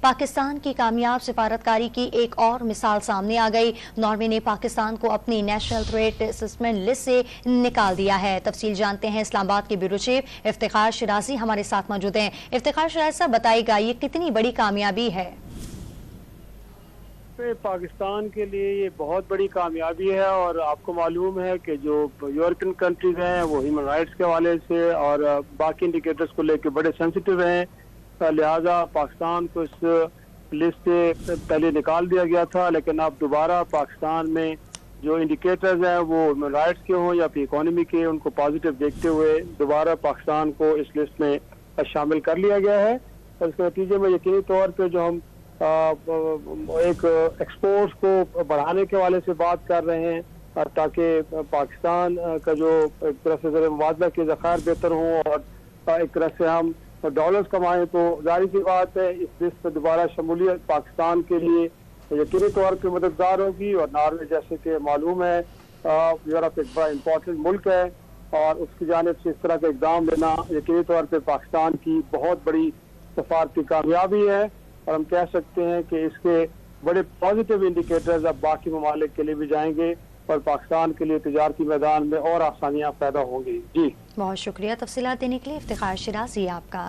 पाकिस्तान की कामयाब सिफारतकारी की एक और मिसाल सामने आ गई। नॉर्वे ने पाकिस्तान को अपनी नेशनल थ्रेट असेसमेंट लिस्ट से निकाल दिया है। तफसील जानते हैं, इस्लामाबाद के ब्यूरो चीफ इफ्तिखार शिराजी हमारे साथ मौजूद हैं। इफ्तिखार शिराजी साहब, बताइएगा ये कितनी बड़ी कामयाबी है? पाकिस्तान के लिए ये बहुत बड़ी कामयाबी है और आपको मालूम है कि जो यूरोपियन कंट्रीज हैं वो ह्यूमन राइट्स के हवाले से और बाकी इंडिकेटर्स को लेकर बड़े सेंसिटिव हैं, लिहाजा पाकिस्तान को इस लिस्ट से पहले निकाल दिया गया था, लेकिन अब दोबारा पाकिस्तान में जो इंडिकेटर्स हैं वो ह्यूमन राइट्स के हों या फिर इकोनॉमी के, उनको पॉजिटिव देखते हुए दोबारा पाकिस्तान को इस लिस्ट में शामिल कर लिया गया है। और इसके नतीजे में यकीनी तौर पर जो हम एक एक्सपोर्ट्स को बढ़ाने के हवाले से बात कर रहे हैं ताकि पाकिस्तान का जो एक तरह से ज़र मुबादला के ज़खायर बेहतर हों और एक तरह से हम डॉलर्स कमाएं, तो जाहिर सी बात है इस लिस्ट पर दोबारा शमूलियत पाकिस्तान के लिए यकीनी तौर पर मददगार होगी। और नॉर्वे जैसे कि मालूम है यूरोप एक बड़ा इम्पोर्टेंट मुल्क है और उसकी जानिब से इस तरह का इक़दाम लेना यकीनी तौर पर पाकिस्तान की बहुत बड़ी सफारती कामयाबी है और हम कह सकते हैं कि इसके बड़े पॉजिटिव इंडिकेटर्स अब बाकी ममालिक के लिए भी जाएंगे और पाकिस्तान के लिए तिजारती मैदान में और आसानियां पैदा होंगी। जी, बहुत शुक्रिया तफसीलात देने के लिए इफ्तिखार शिराजी आपका।